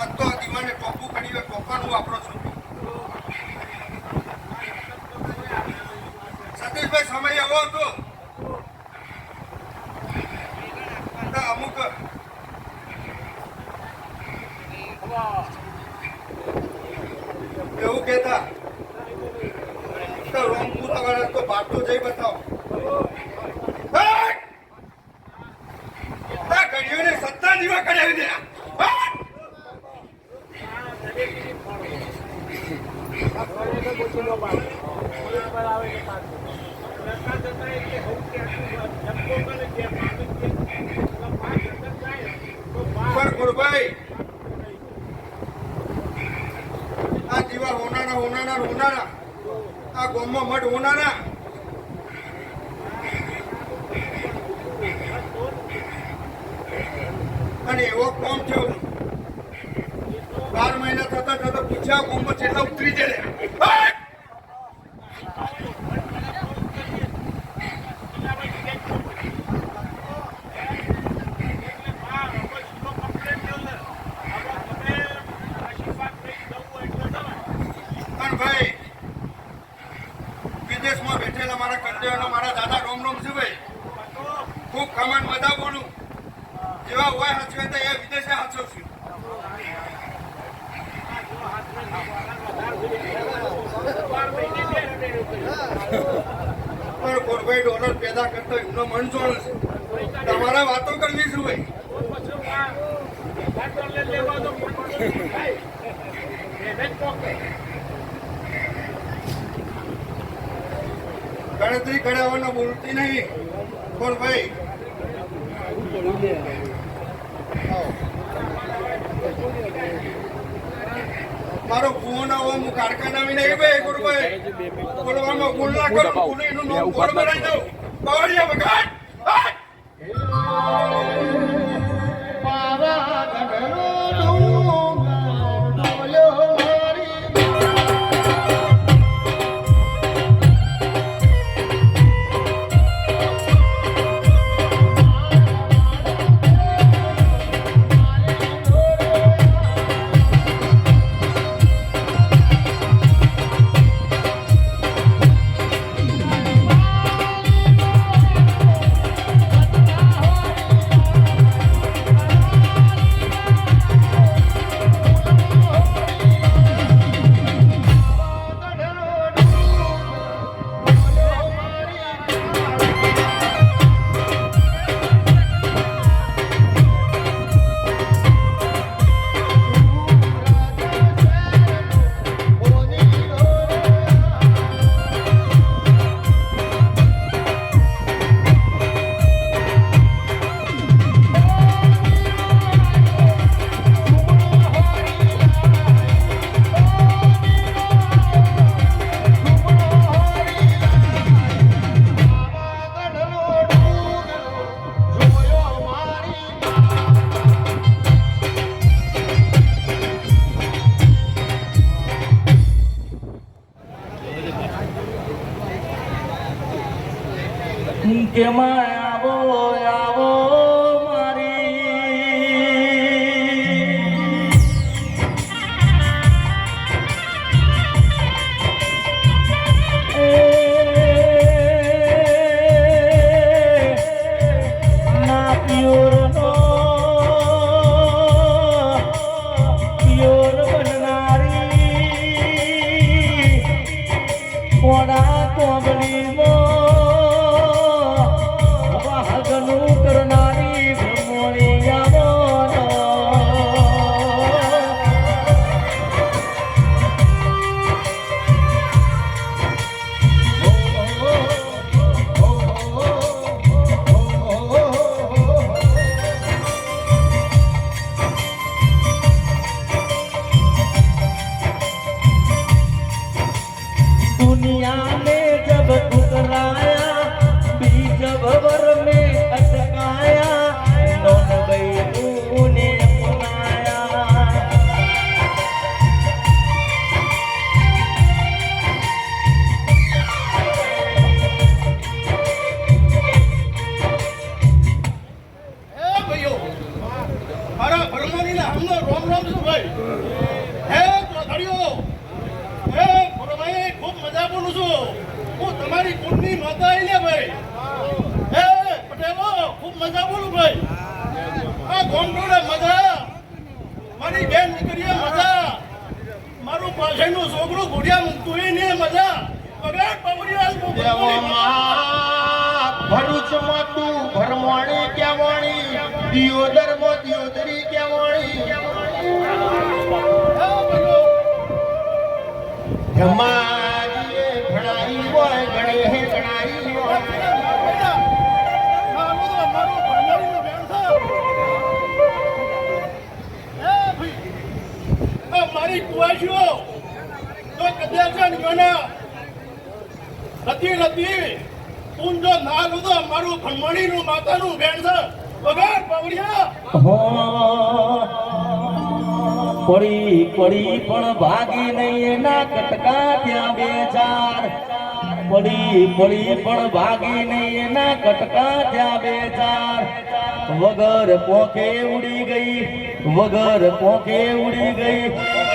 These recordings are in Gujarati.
આ તો દીવાને ટોપું કરી ટોપાનું વાપરો છો સતીશભાઈ સમય એવો હતો અમુક એવું કેતા રોમપુરા વાળા તો બાટો જઈ બતાવો ઘડીઓને સત્તા દીવા કરાવી દે ભાઈ આ દીવા હોનારા આ ગોમમાં મઠ હોનારા અને એવો કોમ થયો 12 મહિના થતા પૂછ્યા ગોમમાં કેટલા ઉતરી જાય વિદેશમાં બેઠેલા મારા કંડેવાનો મારા દાદા રોમ છે ભાઈ ખૂબ કમાન બધા બોલું જેવા હોય હાચવે તો એ વિદેશે હાચવશું પણ કોરભાઈ ડોલર પેદા કરતો એમનો મન જોડે છે તમારા વાતો કરવી છું ભાઈ ગણતરી કરાવવાનો બોલતી નહીં પણ ભાઈ મારો ફોન આવો હું કારખાના નહીં ભાઈ ગુરુભાઈ બોલવામાં ભૂલ ના કરું ભૂલે એનું નામ ગોળ બનાવી દઉં બાવળિયા વગાડ કેમાં આવો આવો दुनिया में जब ભાઈ હે ધડિયો હે ભાઈ ખૂબ મજા બોલું છું હું તમારી કુંડની માતા આવી લે ભાઈ હે પટેલો ખૂબ મજા બોલું ભાઈ આ ગોમડોને મજા મારી બેન દીકરીએ મજા મારું પાછળનું છોકરું ઘોડિયા મૂકતું ને મજા વગર દેવામાં ભરૂચમાં તું ભરમાણી કેવાણી દિયોદરમાં દિયોદરી કેવાણી ધમાજીએ ભણાઈ હોય ગણે ગણાઈ હોય મારી કુવાશીઓ તો કદાચ નથી નથી તું જો ના લો તો મારું ભણમણીનું માતાનું બેન છે વગર પવડિયા પડી પડી પણ ભાગી નહીં એના કટકા ત્યાં બે ચાર પડી પડી પણ ભાગી નહીં એના કટકા ત્યાં બે ચાર વગર પોકે ઉડી ગઈ વગર પોકે ઉડી ગઈ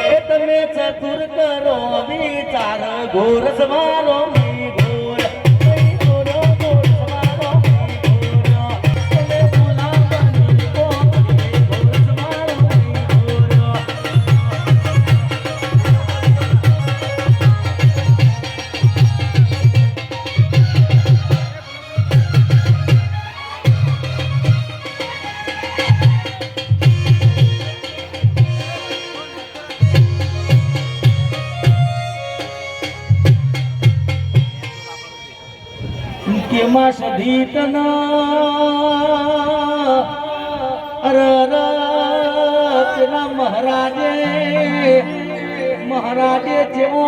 એ તમે ચતુર કરો વિચાર ઘોર સવારો કેમાં સધીતના પેલા મહારાજે જેવો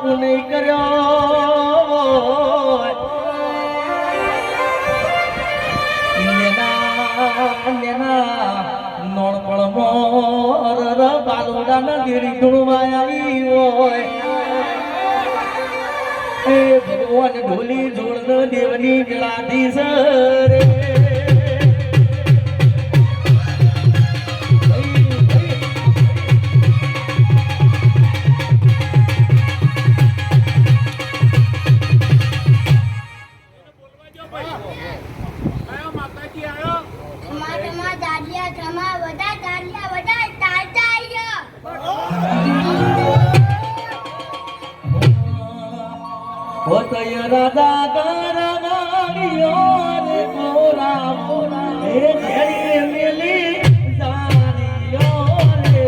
પુનઃ કર્યો નોણપણમાં બાલુડાના ગીરી ધૂણમાં આવી હોય ભગવાન ઢોલી જોડ દેવની ગળાથી સરે રાધા ગરવાડિયો રે ગોરા હે જડી મેલી જારિયો રે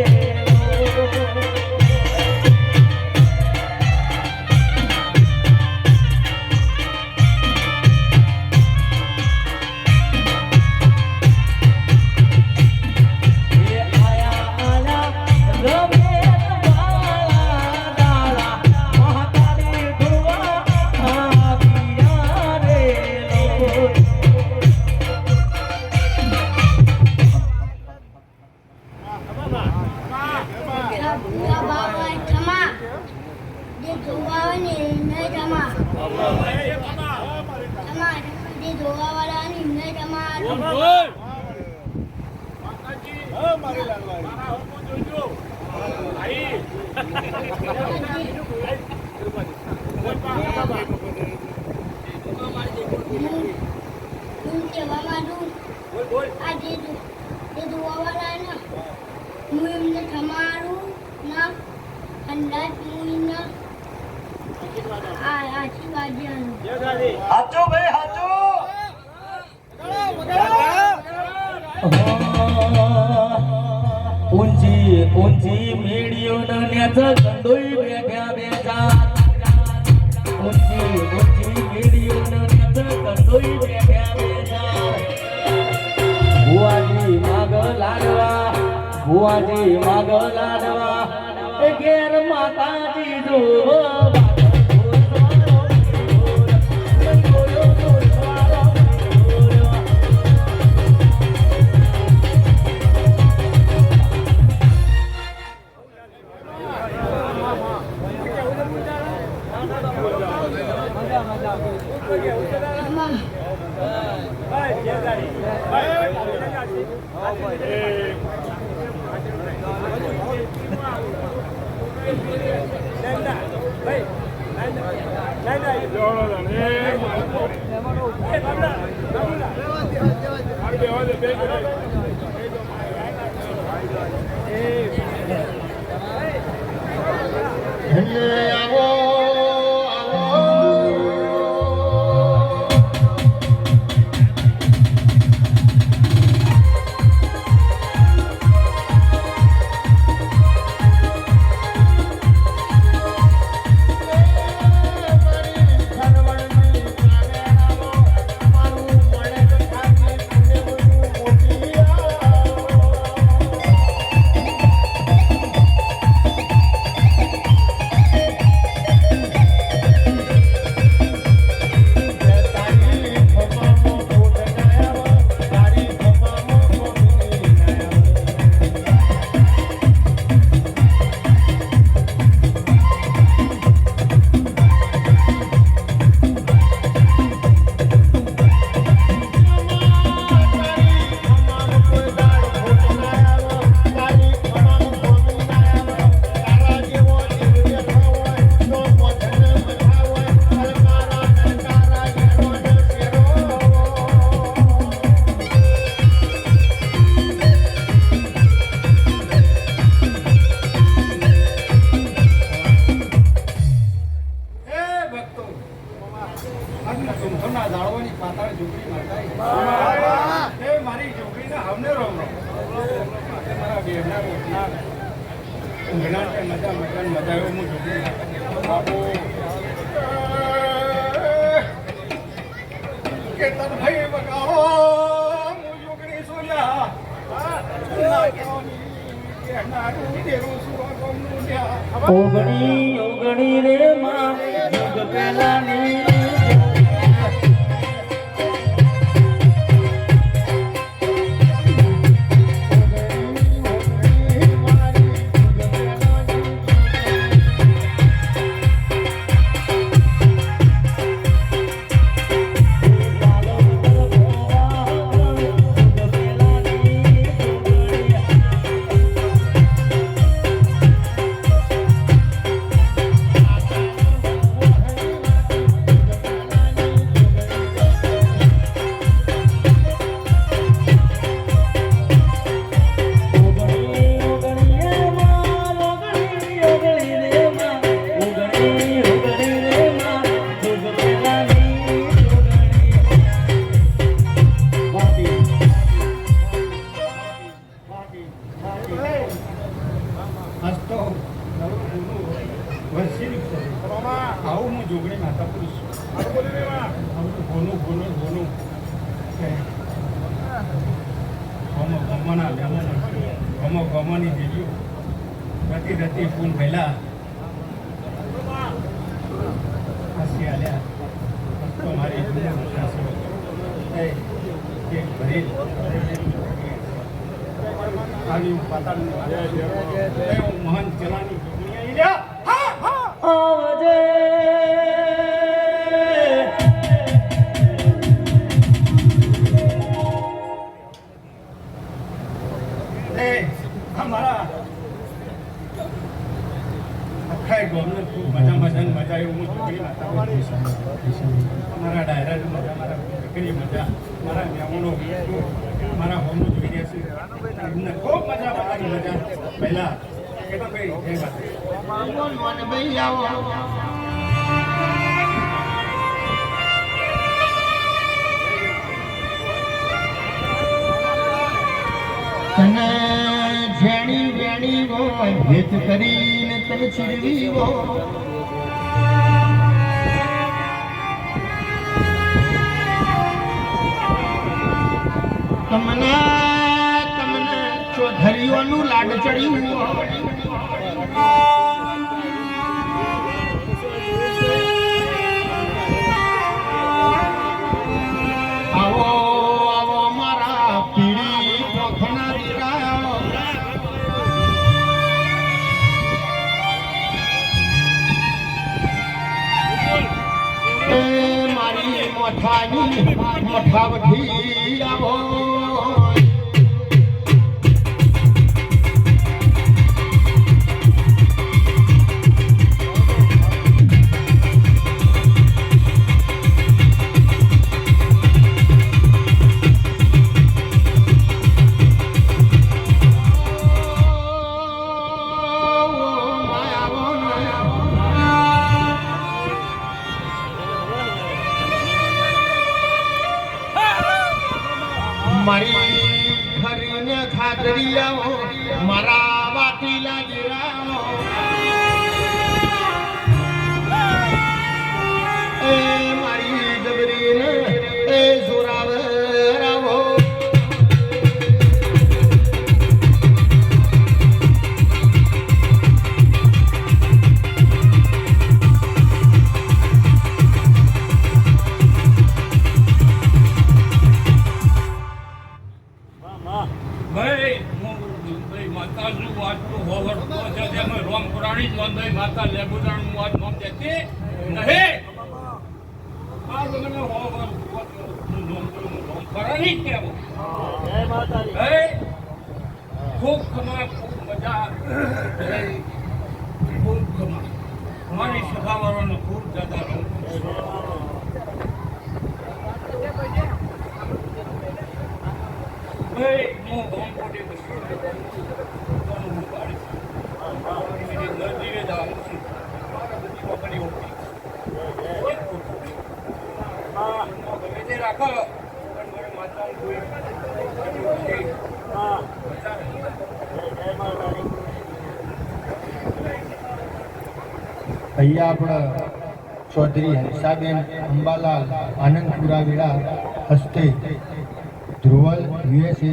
હાચો ભાઈ હાચો ઊંચી ઊંચી મેડીઓ નેચ ગંડોઈ બેઠા બેઠા ઊંચી ઊંચી મેડીઓ નેચ ગંડોઈ બેઠા બેઠા ભુવાજી માગ લાડવા એ ઘેર માતાજી જો આવો મારી છોકરીને હમને રોમ મારા બેના રોટના ઊંઘના કે મજા મજા મજા આવ્યો હું છોકરી બાપુ કે તર ભાઈ બગાવો હું છોકરી સોલ્યા ઓગણી ઓગણી રે માં યુગ પેલાની આવું હું જોગણી માતા પુરુષ ભોનું ભોનું ભોનું ગમો ગમોની દેવીઓ રતી રતી ફૂલ પહેલા હસી આલ્યા તો મારી ભરી આવી પાતાળ મહાન ચલાની જોગણી આવી રહ્યા આવજે અમારા આખા ગામને ખૂબ મજા મજા આવ્યું હું છોકરી મારા ડાયરા મજા મારા દીકરી મજા મારા મહેમાનો મારા હોમ જોઈ રહ્યા છે એમને ખૂબ મજા બધાની મજા પહેલા કે તો ભાઈ જય માતા ભાઈ આવો તને જેણી વેણી હોય ભેદ કરીને તને છીડવી હોય તમને તમને ચૌધરીઓનું લાડ ચડ્યું આવો આવો મારા પીડી પોખના દીકરાઓ મારી મોઠાની મોઠાવથી આવો રોમ પુરાણી જોનભાઈ માતા લેબુદાણ મોત મોમ દેતી નહીં આ મને હોવર પુરાણી કેવો હે ખૂબ ખમા ખૂબ મજા ખૂબ ખમા અમારી સભાવાળાનો ખૂબ જ્યાદા રંગ ભાઈ હું ગામ પોટી અહીંયા આપણા ચૌધરી હંસાબેન અંબાલાલ આનંદપુરા વેળા હસ્તે ધ્રુવલ યુએસએ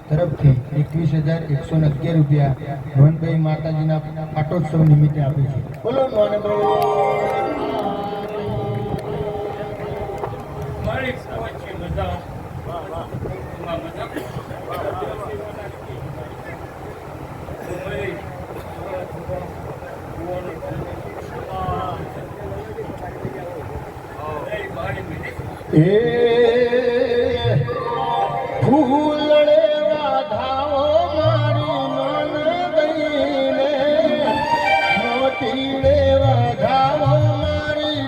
તરફથી 21,111 રૂપિયા મોહનભાઈ માતાજીના પાટોત્સવ નિમિત્તે આપે છે. બોલો મારી સવાચી મજા મજા એ ફૂલડે વાધાઓ મારી નન દઈને મોતીડે વાધાઓ મારી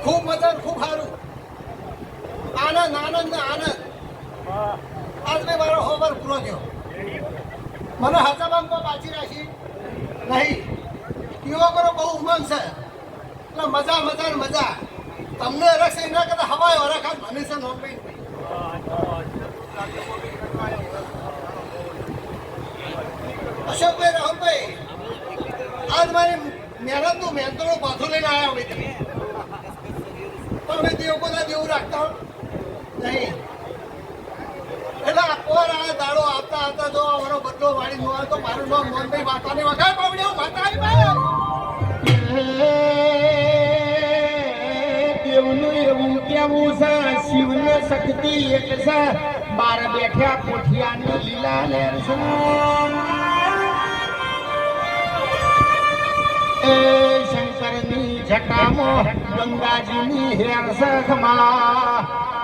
ખૂબ મજા ખૂબ સારું આનંદ આનંદ ને આનંદ આજ મેં મારો હોમવર્ક પૂરો થયો મને હાથામાં પાછી રાખી નહીં યુવકોનો બહુ ઉમંગ છે એટલે મજા મજા ને મજા તમને રક્ષ એના કરતા હવાય વરાખાત મને છે નોકરી અશોકભાઈ રાહુલભાઈ આજ મારી મહેનતનું મહેનતોનું પાછું લઈને આવ્યા હોય તમે પણ મેં દેવ બધા દેવું રાખતા નહીં એટલે આખોર આ દાડો આપતા આવતા જો અમારો બદલો વાળી નો તો મારું નામ મોહનભાઈ માતાને વગાડ પાવડે હું માતા આવી દેવનું એવું કેમ કેવું છે શિવને શક્તિ એક છે બાર બેઠ્યા પોઠિયાની લીલા લેર છે એ શંકરની જટામાં ગંગાજીની હેર છે ખમા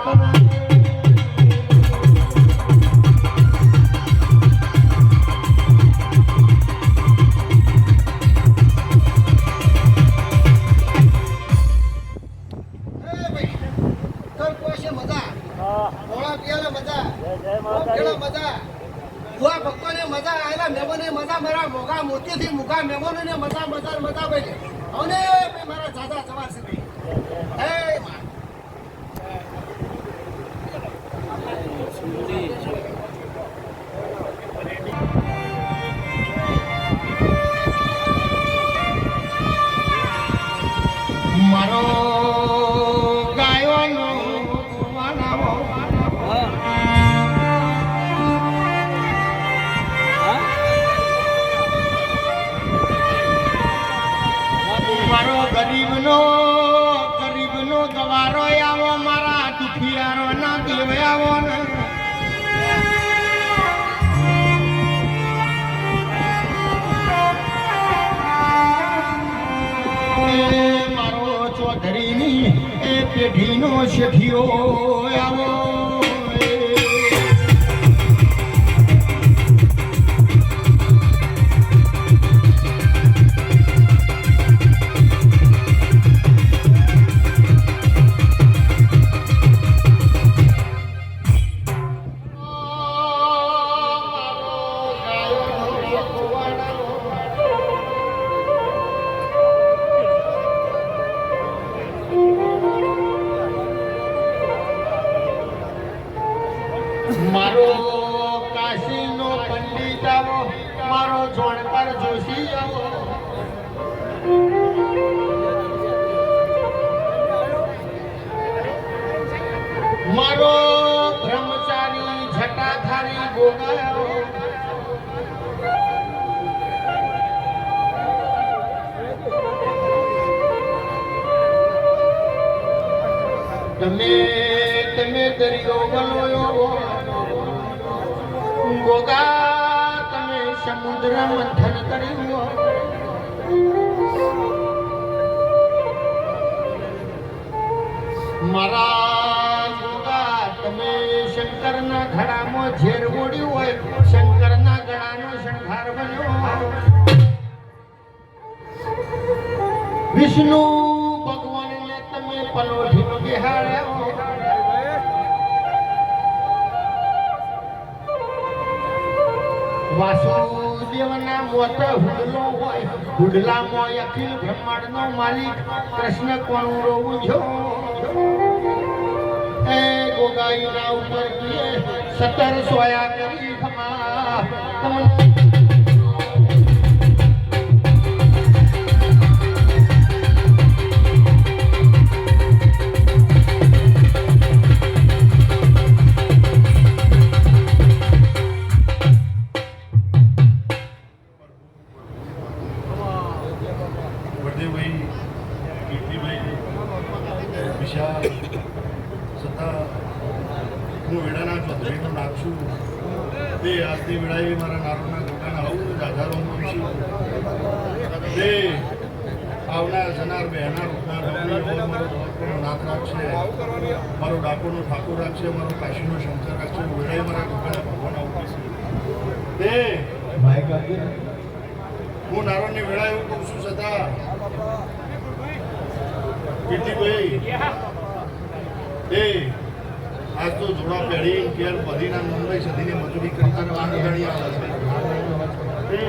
મોતીથી મુખા મહેમાનોને મજા મજા મજા ભાઈ અને મારા દાદા સવાર છે મારો ગાયોનો વાનાવો મારો ગરીબનો ગવારો આવો મારા દુખિયારો ના દેવ આવો ને મારો ચૌધરીની એ પેઢીનો શેઠિયો આવો મારો કાશીનો પંડિત આવો મારો જોણકર જોશી આવો મારો બ્રહ્મચારી જટાધારી ગોગા આવો તમે દરિયો વલોયો ગોગા તમે સમુદ્ર મંથન કર્યું મારા ગોગા તમે શંકરના ઘડામાં ઝેર ઓડ્યું હોય શંકરના ગળાનો શણગાર બન્યો વિષ્ણુ ભગવાનને તમે પલોઠી બિહાડ્યો વાસુદેવના મોત હુડલો હોય હુડલામાં અખિલ બ્રહ્માંડનો માલિક કૃષ્ણ કોણ રોવું છો એ ગોગાઈના ઉપર 17 સોયા કરી ખમા તમને હું વેડાના ચૌધરીનો નામ છું તે આજની વેળાએ મારા નારોના ગોગાના આવું રાધારો તે આવનાર જનાર બહેનાર ઉઠનાર મારો ભક્તનો નાથ રાખશે મારો ડાકોરનો ઠાકોર રાખશે મારો કાશીનો શંકર રાખશે વેળાએ મારા ગોગાના ભગવાન આવું તે હું નારોની વેળા એવું કહું છું છતાં કીર્તિભાઈ એ આજ તો જોડા પેઢી કેર બધીના મુંબઈ સુધીની મજૂરી કરતા ઘણી આવે છે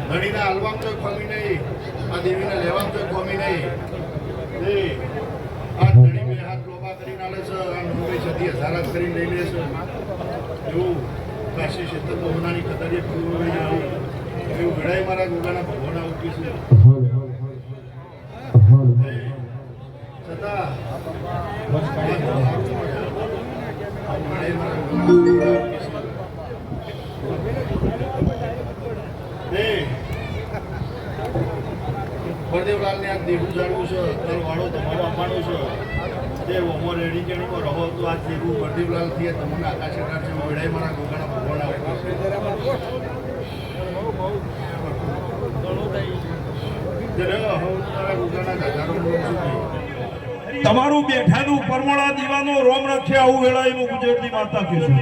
ઘણીના હાલવામાં તો ખમી નહીં આ દેવીને લેવામાં તો ખમી નહીં આ ઘણી બે હાથ લોબા કરીને આલે છે આ મુંબઈ સદી હજારત કરીને લઈ લે છે એવું કાશી ક્ષેત્ર બહુનાની કતારીએ પૂરું એવું ઘડાઈ મારા ગોગાના ભગવાન ઉઠી છે છતાં બળદેવલાલને આ દેવું જાણવું છે તારો વાળો તમારો આપવાનો છે જે ઓમો રેડી કેણીમાં રહો તો આ જેવું બર્દીલાલ થી તમને આકાશકાર છે વેડાઈ મારા ગોગાના ભગવાન તમારું બેઠાનું પરમોળા દીવાનો રોમ રખે આવું વેળાઈનું ગુજરાતી માતા કહેશું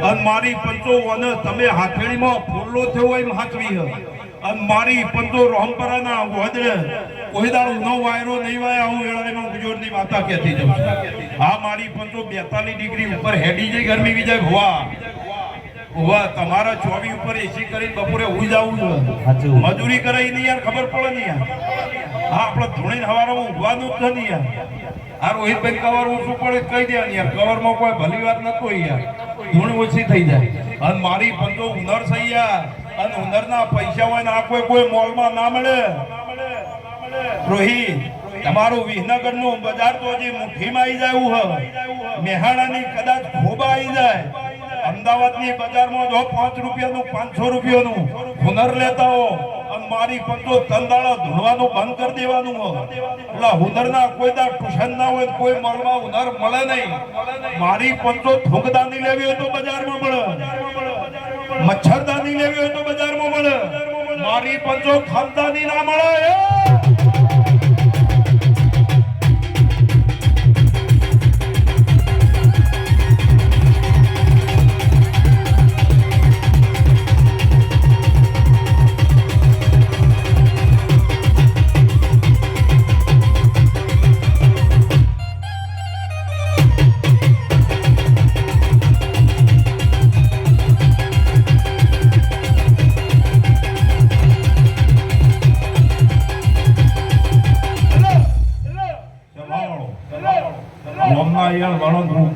અને મારી પંચો અને તમે હાથેળીમાં ફૂલો થયો એમ હાથવી અને મારી પંચો રોમપરાના વધરે કોઈ દાડો નો વાયરો નહીં વાય આવું વેળાઈનું ગુજરાતી માતા કહેતી જવું હા મારી પંચો 42 ડિગ્રી ઉપર હેડી જઈ ગરમી વિજય ભવા ઓવા તમારા 24 ઉપર એસી કરીને બપોરે હુઈ જાવું છે મજૂરી કરાઈ નહીં યાર ખબર પડે નહીં યાર હા આપણે ધોણી હવારમાં ઊંઘવાનું જ નથી યાર આ રોહિતભાઈ કવર ઓછું પડે કહી દે યાર કવરમાં કોઈ ભલી વાત નતો યાર ધૂણ ઓછી થઈ જાય અને મારી પંચો હુનર થઈ યાર અને હુનરના પૈસા હોય ને આ કોઈ મોલમાં ના મળે રોહિત તમારું વિસનગરનું બજાર તો હજી મુઠ્ઠીમાં આવી જાય એવું હોય મેહાણાની કદાચ ખોબા આવી જાય અમદાવાદની બજારમાં જો 5 રૂપિયાનું 500 રૂપિયાનું હુનર લેતા હો અને મારી પંચો તંદાળા ધૂણવાનું બંધ કરી દેવાનું હોય એટલે હુનરના કોઈ દા ટ્યુશન ના હોય કોઈ મળમાં હુનર મળે નહીં મારી પંચો થૂંકદાની લેવી હોય તો બજારમાં મળે મચ્છરદાની લેવી હોય તો બજારમાં મળે મારી પંચો ખાનદાની ના મળે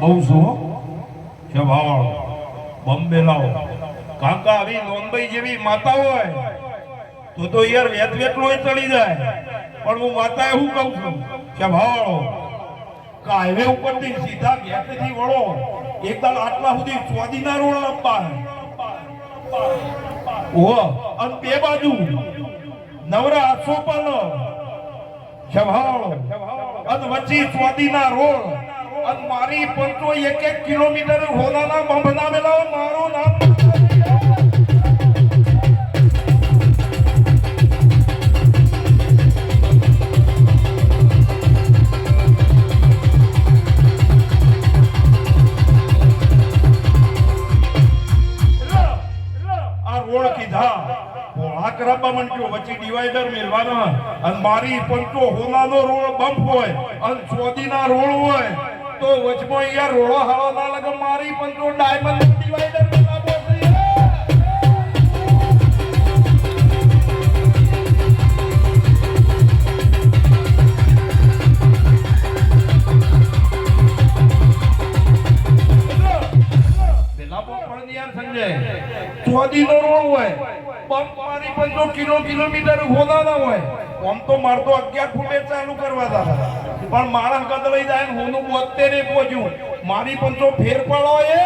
બહુ છું છે ભાવાળો બોમ્બે લાવો કાકા આવી નોનભાઈ જેવી માતા હોય તો યાર વેતલો ચડી જાય પણ હું માતા એવું કહું છું કે ભાવાળો હાઈવે ઉપરથી સીધા ગેટથી વળો એકદમ આટલા સુધી સ્વાદીના રોડ લંબા ઓ અને બે બાજુ નવરા 800 પાલો છે ભાવાળો અને વચ્ચે સ્વાદીના રોડ અને મારી પંચો 1 કિલોમીટર હોનાના બંબ નામેલા મારું નામ આ રોડ કીધા આકરાબા મંટ્યો વચ્ચે ડિવાઈડર મેલવાનો અને મારી પંચો હોનાનો રોડ બંપ હોય અને સ્વાદીના રોડ હોય તો વચમાં યાર રોડો હાલો ના લાગે મારી પંચો ડાયમંડ ડિવાઈડર બનાવો પેલા પણ યાર સંજય સ્વાદીનો રોડ હોય પંપ મારી પંચો કિલોમીટર હોના હોય આમ તો મારતો 11 ફૂટે ચાલુ કરવા હતા પણ માણસ કદલાઈ જાય ને હોનું 72 પહોંચ્યું મારી પંચો ફેર પડો એ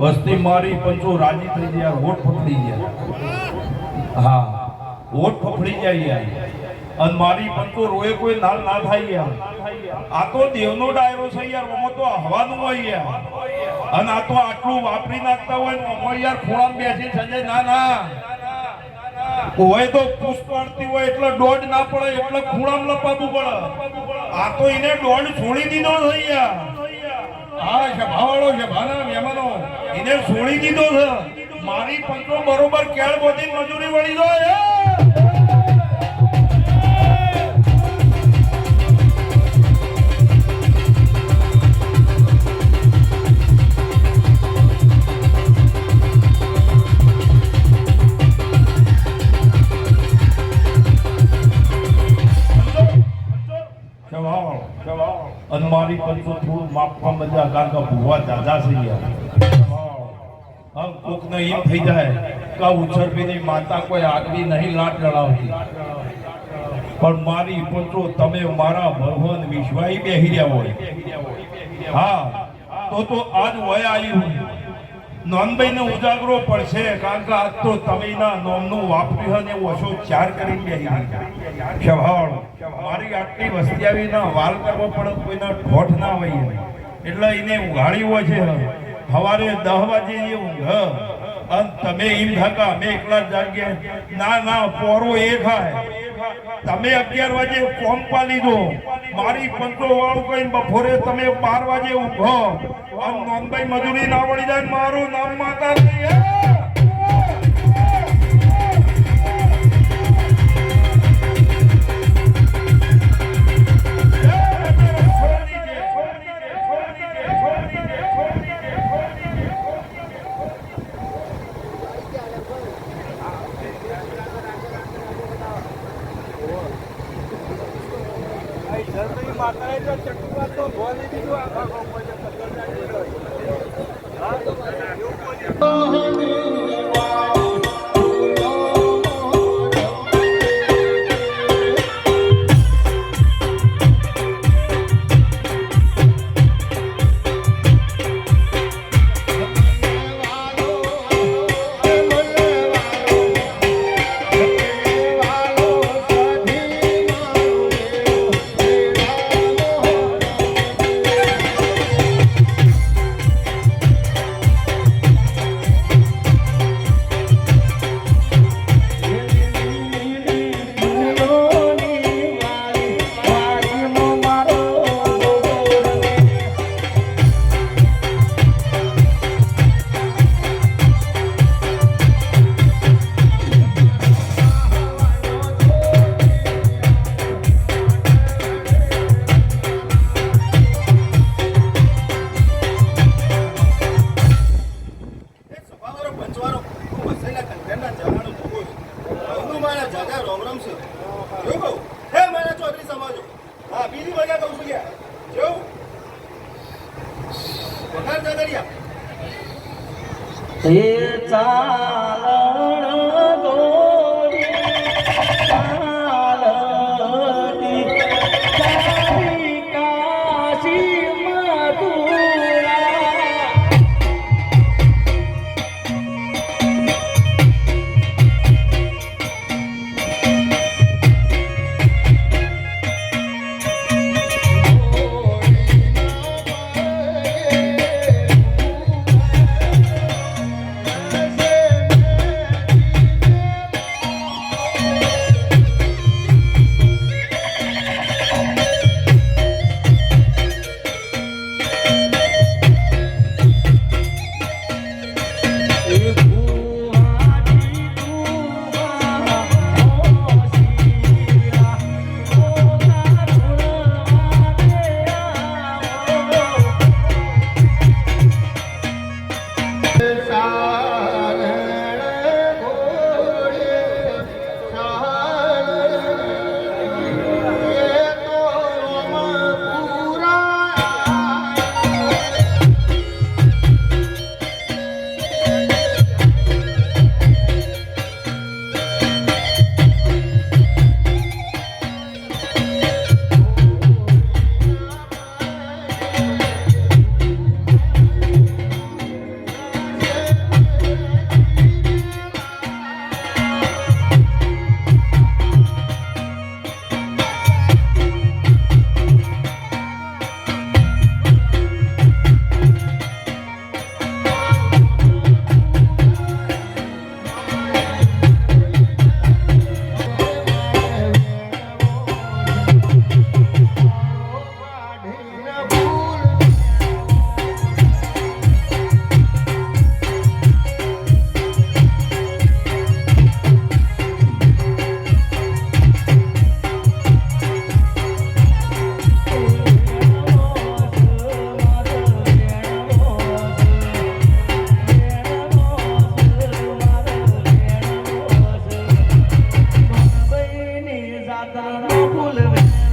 વસ્તી મારી પંચો રાજી થઈ ગયા, હોઠ ફફડી ગયા. હા, હોઠ ફફડી જાય યાર. અને મારી પંચો રોએ કોઈ નાલ ના થાય યાર. આ તો દેવનો ડાયરો છે યાર, ઓમાં તો હવાનું હોય યાર. અને આ તો આટલું વાપરી નાખતા હોય ને ઓમાં યાર ખૂણામાં બેસી સંજય ના ના હોય તો પુષ્પ આરતી હોય એટલે દોડ ના પડે એટલે ખૂણામાં લપાવવું પડે. આ તો એને દોડ છોડી દીધો છે યાર. હા સભાવાળો સભાના મહેમાનો એને છોડી દીધો છે. મારી પંચો બરોબર કેળ બોધી મજૂરી વળી જાય. અને મારી પંચો થોડું માપવા મજા કારણ કે ભૂવા દાદા છે યાર. કોકને એમ થઈ જાય કે ઉછરપીની માતા કોઈ આગવી નહીં લાટ લડાવતી, પણ મારી પંચો તમે મારા ભગવાન વિશ્વાઈ બેહી રહ્યા હોય. હા તો આજ વય આવ્યું નોનભાઈ ને ઉજાગરો પડશે કારણ કે આજ તો તમે ના નોમનું વાપર્યું ને ઓછો ચાર કરીને બેહી સ્વભાવ. મારી આટલી વસ્તી આવી ના વાલ કરવો પડે કોઈના ઠોઠ ના હોય એટલે એને ઉઘાડી હોય છે. સવારે 10 વાગે એ ઊંઘ અને તમે એમ થાકા અમે એકલા જાગ્યા. ના ના પોરો એ ખાય. તમે 11 વાગે કોમ પાલી દો. મારી પંચો વાળું કઈ બપોરે તમે 12 વાગે ઊંઘો અને નોનભાઈ મજૂરી ના વળી જાય. મારું નામ માતા નહીં. એ ચાલણ દોડી ચાલતી ચાલી કાશી મથુરા. ગોકુલ વેણો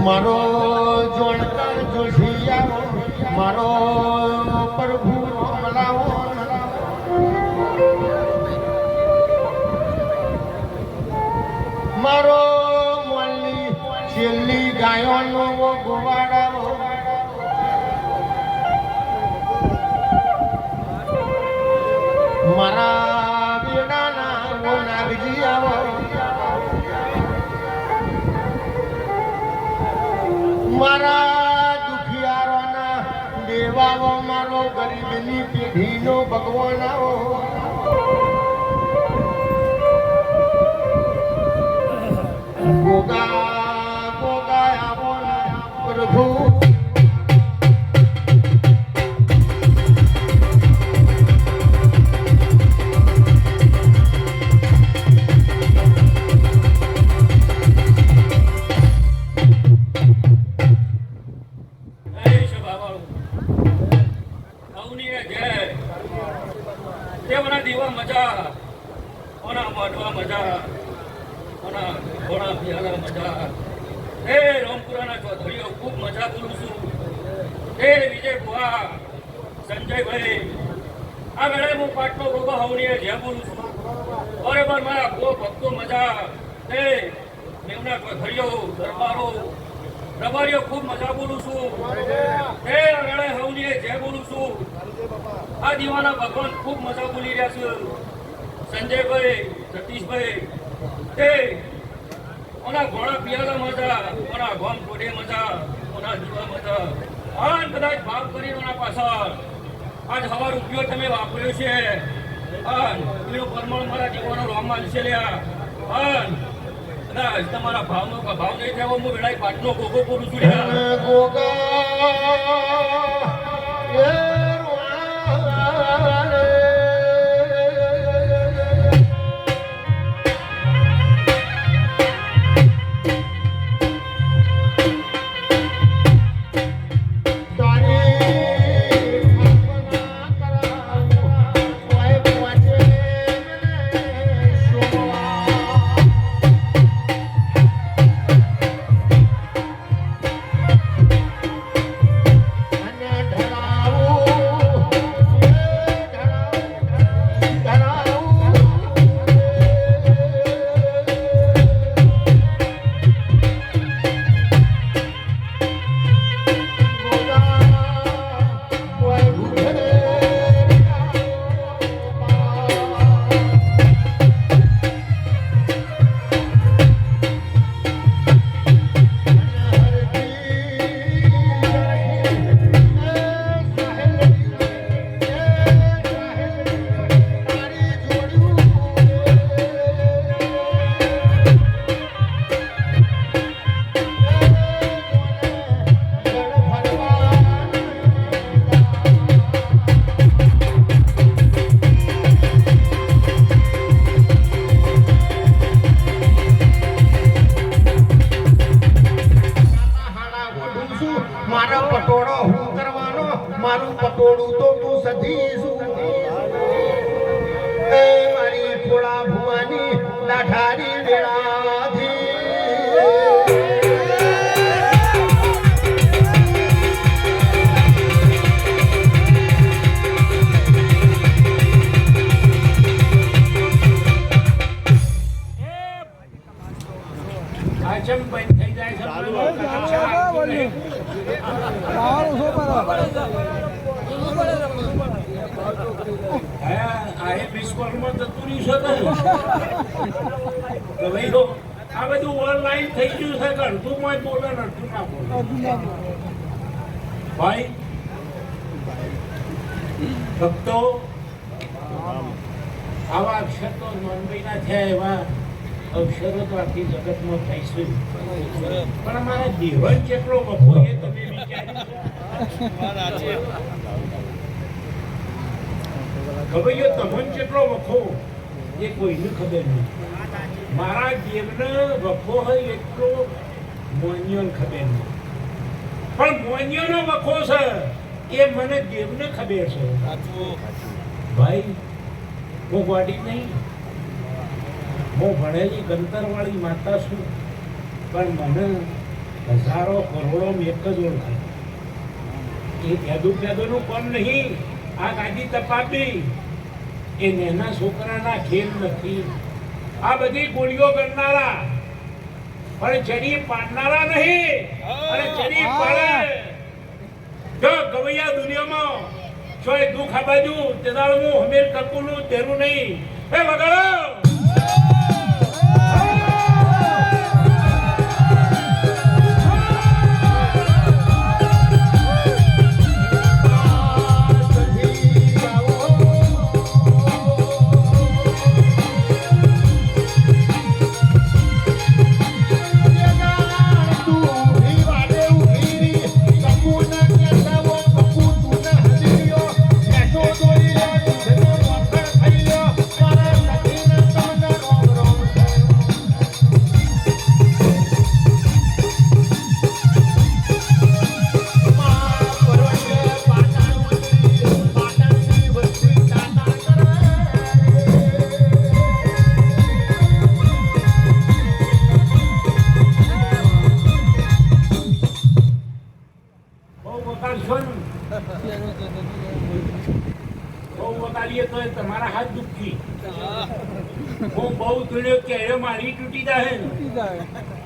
મારો જોણકાર જોશિયાઓ મારો પ્રભુ મલાવો મારો મોલી છેલ્લી ગાયોનો ગોવાડાવો મારા બેડાના નાગજી આવો મારા દુખિયારોના દેવાઓ મારો ગરીબની પેઢીનો ભગવાન આવો ગોગા ગોગા આવો પ્રભુ દેવા મજા ઓના માડવા મજા ઓના ઘોડા પિયાલા મજા હે રામપુરાના ચૌધરીઓ ખૂબ મજા કરું છું હે વિજય બુઆ સંજયભાઈ આ વેળે હું પાટનો ગોગો હવણીએ જે બોલું છું બરાબર મારા બહુ ભક્તો મજા હે મેમના ચૌધરીઓ દરબારો રબારીઓ ખૂબ મજા બોલું છું હે વેળે હવણીએ જે બોલું છું આ દીવાના ભગવાન ખૂબ મજા બોલી રહ્યા છે સંજયભાઈ સતીશભાઈ તે ઓના ઘોડા પિયાલા મજા ઓના ગોમ ટોડે મજા ઓના દીવા મજા આન કદાચ ભાવ કરીને ઓના પાછળ આજ હવા રૂપિયો તમે વાપર્યો છે આન એનો પરમાણ મારા દીવાનો રોમમાં છે લ્યા આન કદાચ તમારા ભાવનો ભાવ નહીં થયો હું વેળાઈ પાટનો ગોગો બોલું છું લ્યા ગોગા મારું પટોળું તો તું સધીશું એ મારી ફોળા ભુવાની લાઠારી વેળાથી આજમ બંધ થઈ જાય આ બધું ઓનલાઈન થઈ ગયું છે અડધું માં બોલે અડધું ના બોલે ભાઈ ભક્તો આવા અક્ષર તો નોંધીના થયા એવા અવસરો તો આખી જગતમાં થાય છે પણ અમારા દેવન જેટલો વખો એ તમે વિચાર્યું છે? ખબર તમને જેટલો વખો એ કોઈને ખબર નહીં. મારા દેવને વખો હોય એટલો મોનિયોને ખબર નહીં, પણ મોનિયોનો વખો છે એ મને દેવને ખબર છે. ભાઈ હું વાડી નહીં, હું ભણેલી ગંતરવાળી માતા છું, પણ મને હજારો કરોડો એક જ ઓળખાય. એ પેદુનું કોણ નહીં, આ ગાદી તપાપી એ નાના છોકરાના ખેલ નથી. આ બધી ગોળીઓ કરનારા પણ ચરી પાડનારા નહીં. અને ચરી પાડે જો ગવૈયા દુનિયામાં ચોય દુઃખ આ બાજુ તે દાડો હું હમેર કપૂરનું તેરું નહીં. એ વગાડો તમારા હાથ દુખી. હું બહુ જોડ્યો કે મારી તૂટી જાય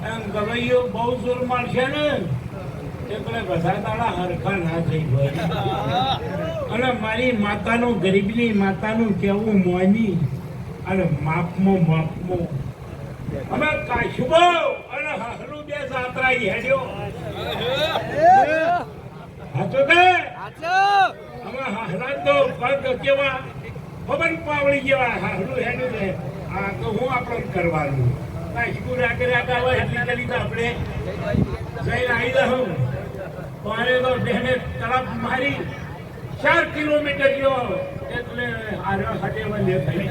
એમ ગવૈયો બહુ જોર મારશે ને એટલે બધા દાડા હરખા ના થઈ ગયો. અને મારી માતાનું ગરીબની માતાનું કેવું મોની અને માપમાં અમે કાશુબો અને હાહરું બે જાત્રા હેડ્યો. હાચો કે અમે હાહરા તો પગ કેવા ખબર પાવડી જેવા હાહરું હેડ્યું ને. આ તો હું આપણે કરવાનું કાશબુ રાખ્યા હોય એટલી કરી તો આપણે જઈને આવી દઉં. પાણે તો બેને તરફ મારી 4 કિલોમીટર ગયો એટલે આર્યો હાટે લે થઈ.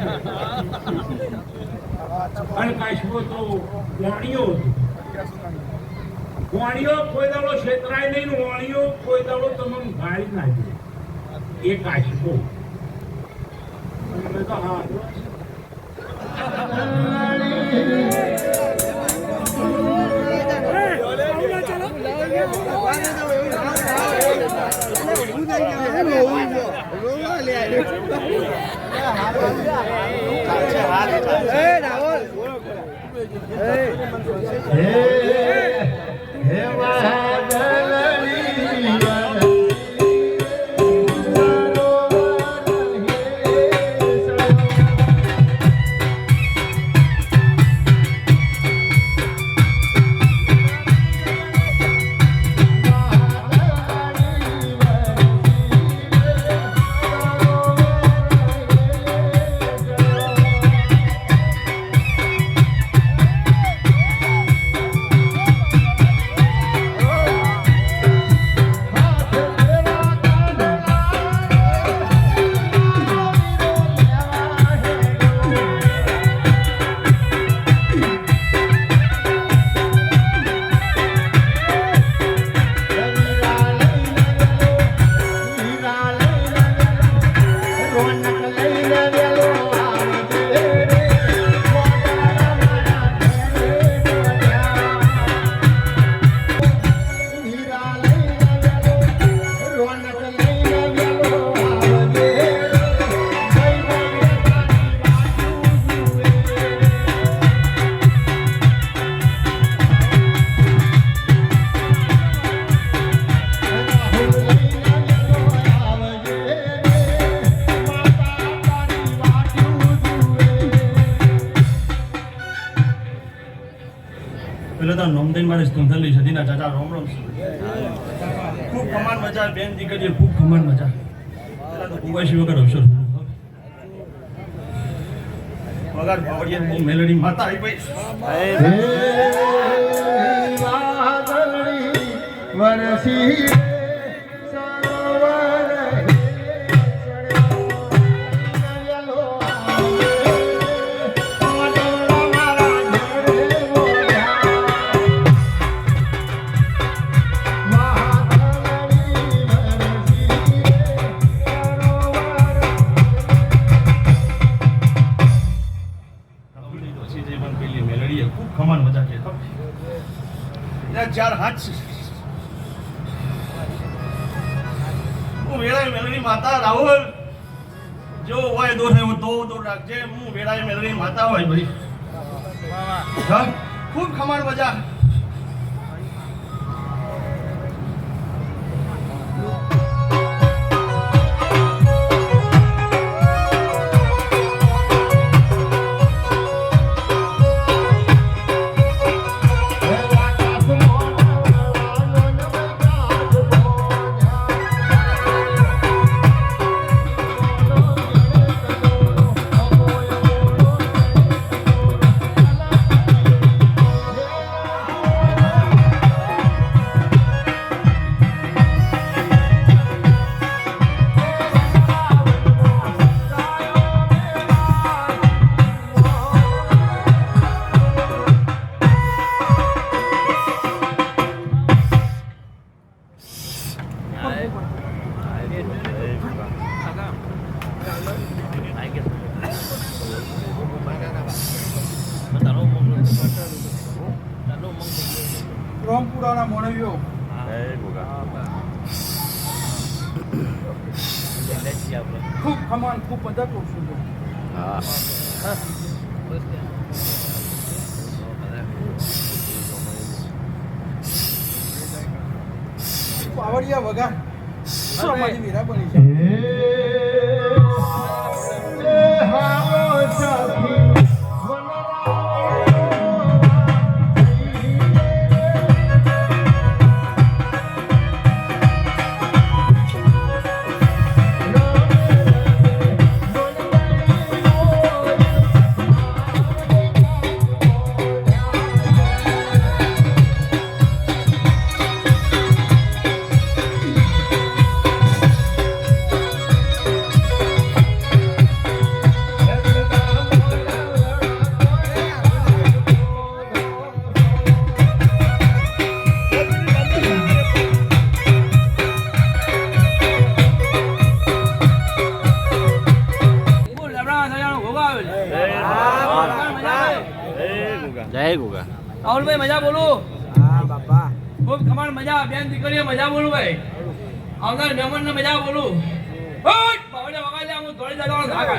અને કાશબો તો વાણીઓ કોઈ દાડો છેતરાય નહીં. વાણીઓ કોઈ દાડો તમે ગાળી નાખી એ કાશબો. તો હા મારે સ્તુંધલી સદીના ચાચા રોમ રોમ ખૂબ કમાન મજા બેન દીકરીઓ ખૂબ કમાન મજા પેલા તો કુવાસી વગર અવસર વગાડ પાવડિયાની મેલડી માતા આવી ભાઈ પેલી મેલડી ખૂબ ખમાન મજા છે ચાર હાથ છે હું વેળાએ મેલડી માતા રાહુલ જો હોય દોર હોય તો દોર રાખજે હું વેળાએ મેલડી માતા હોય ભાઈ હા ખૂબ ખમાન મજા રોમપુરાના મોણવ્યો ખૂબ ખમાન ખૂબ બધા કહું છું પાવડિયા વગા મારી મીરા બની છે જય ગુગા રાહુલભાઈ મજા બોલું હા બાપા ખૂબ ખમાન મજા બેન દીકરીઓ મજા બોલું ભાઈ આવનાર મહેમાન ને મજા બોલું બાવડે વગાડે હું થોડી જવાનો ધાક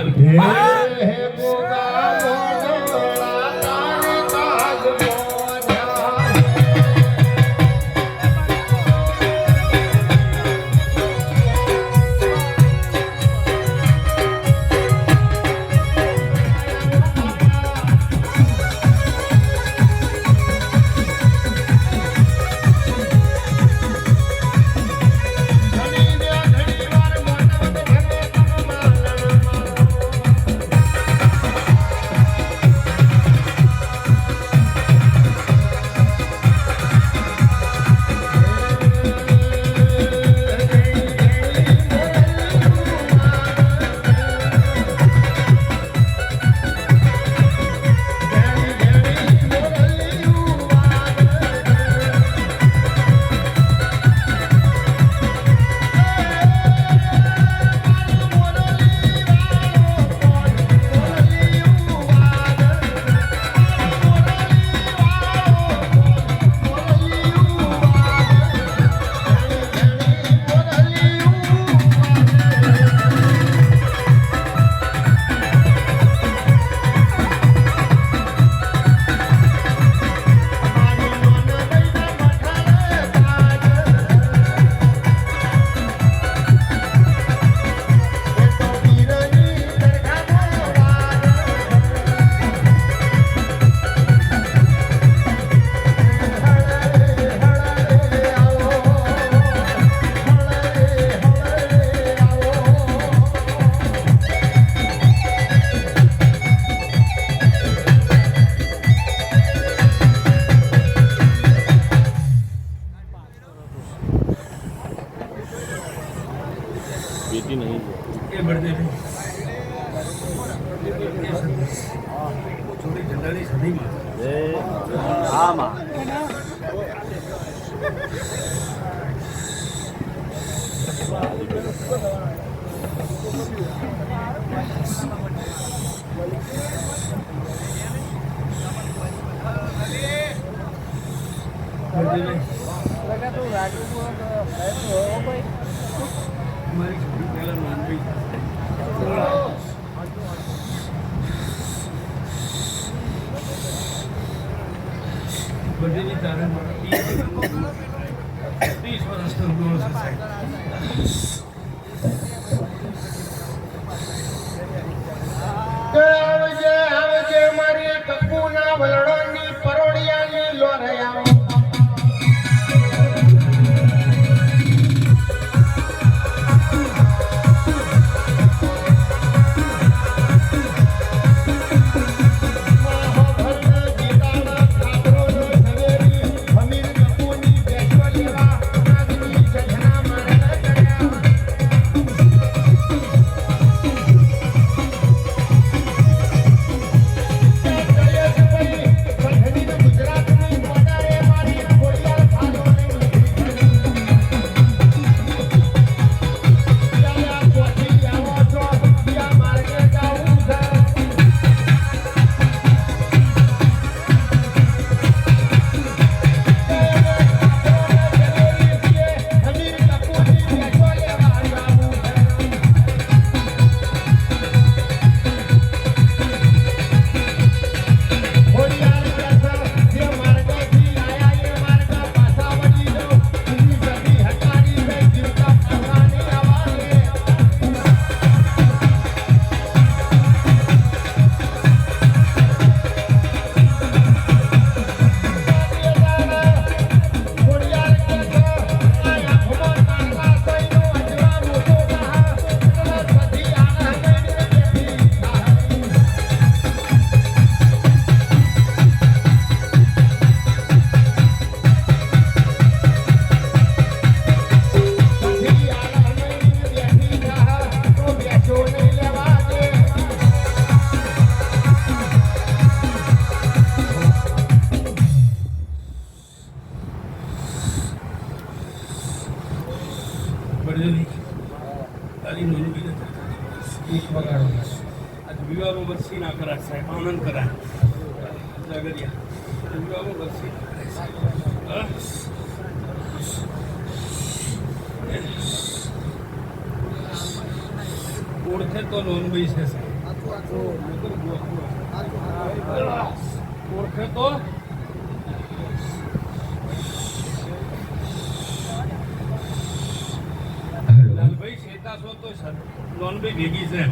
બધીની તારણ 30 વર્ષનો ગુણ છે સાહેબ. આવજે આવજે મારી કકુના વલણોની પરોડિયાની લોરયા વિવાહમાં બરસી ના કરાય સાહેબ, આનંદ કરાય જાગરિયા વિવાહમાં બરસી ના કરાય સાહેબ. ઓળખે તો નોનભાઈ છે સાહેબ, ઓળખે તો લાલભાઈ શેતા છો તો નોનભાઈ ભેગી છે.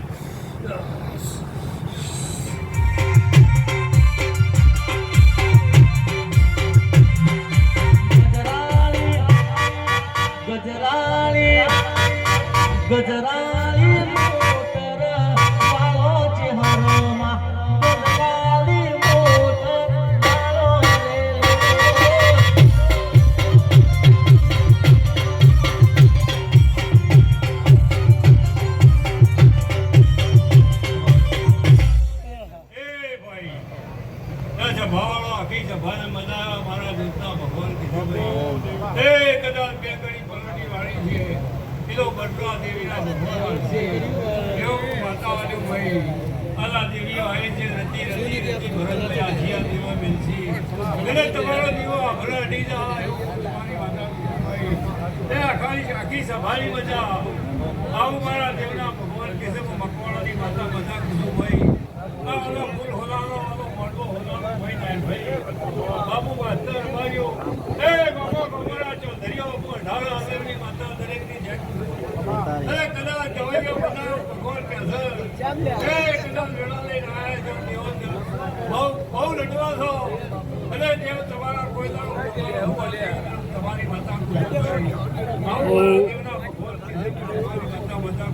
ગજરાળી મોટર વાળો ચહેરામાં ગજરાળી મોટર વાળો મારા દેશના ભગવાન કીધું એ કદાચ બે ઘડી પલટી વાળી છે પેલો બદલા દેવીના ભગવાન છે એવું વાતાવરણ ભાઈ આલા દેવી આવે છે રતી રતી રતી ભરત આજીયા દેવા મિલસી એટલે તમારો દીવો ભલે અડી જાય એવું તમારી માતા ભાઈ એ આખી સભાની મજા આવું મારા દેવના ભગવાન કે છે મકવાણાની માતા મજા કીધું ભાઈ આ ઓલા ફૂલ હોલાનો મોટો હોલાનો ભાઈ નાય ભાઈ બાપુ માસ્તર ભાઈઓ એ બાપા કમરા ચૌધરીઓ ઢાળ આસરની માતા દરેકની જય એ કદાચ જવાય પોતાનો ભગવાન કે છે એ કદાચ વેળા લઈને આવ્યા છે દેવો બહુ લડવા છો અને દેવ તમારા કોઈ તમારી માતા દેવના ભગવાન માતા માતા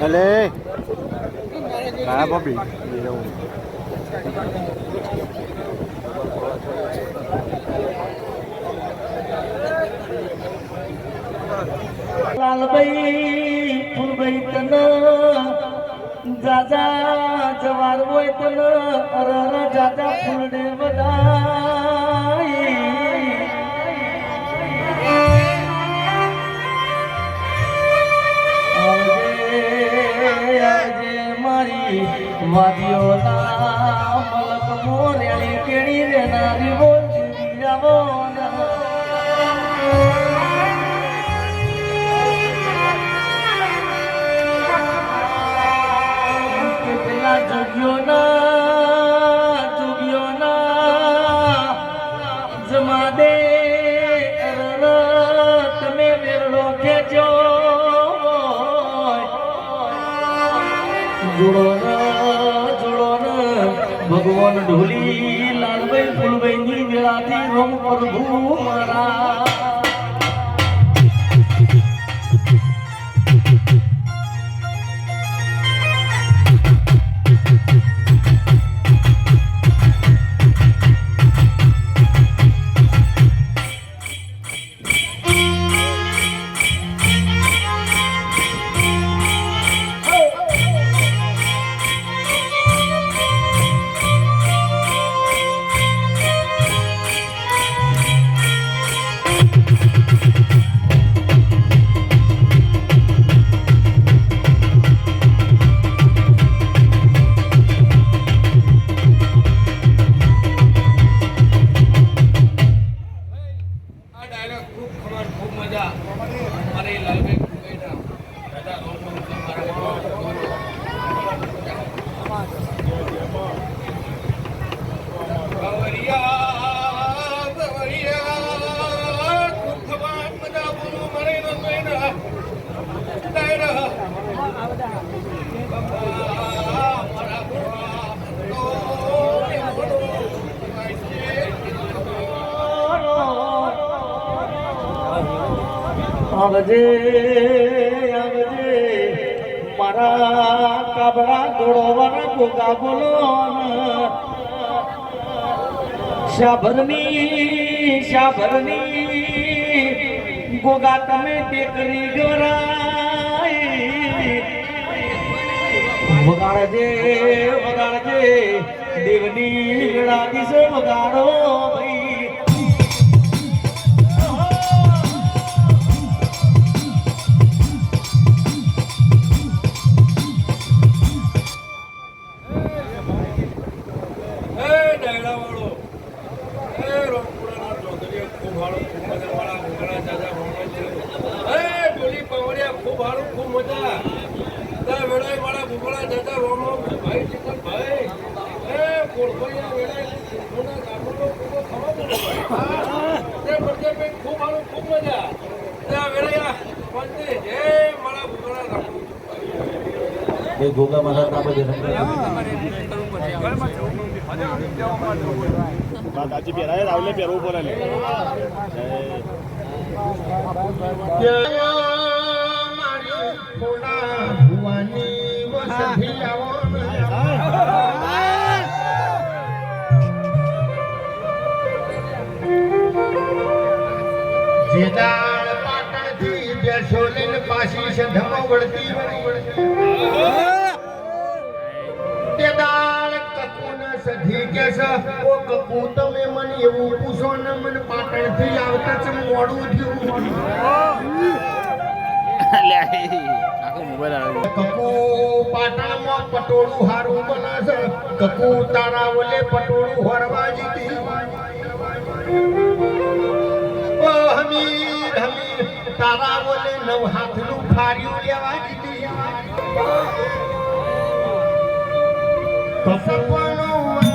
એટલે હા બબી લાલભાઈ ફૂલભાઈ તન જાજા જવાર હોય તન અરર જાજા ફૂલડે બધાઈ આવજે મારી વાદીઓના મલક મોરેલી કેડી રેનારી બોલતી આવો જમા દે તમે મેળો ખેંચો જોડો ભગવાન ઢોલી લાલભાઈ ફૂલભાઈ ની વેળાથી રોમ પ્રભુ મારા આવજે મારા કાબરા દોડવાના ગોગા બોલો શાભરની ગોગા તમે ટેકરી ગરાઈ વગાડજે દેવની વેળા દિશે વગાડો ભાઈ ગોગા મહારાજ ના બધે દાદાજી પહેરાય રાવલે પહેરવું પડે પાછી સંધમો વળતી તે દાળ કપૂન સધી કે છે ઓ કપૂ તમે મને એવું પૂછો ને મને પાટણ થી આવતા છે મોડું થયું કપૂ પાટણ માં પટોળું હારું બના છે કપૂ તારા ઓલે પટોળું હોરવા જીતી ઓ હમીર તારા બોલે નવ હાથનું ફાર્યું લેવા દીધી કસપનો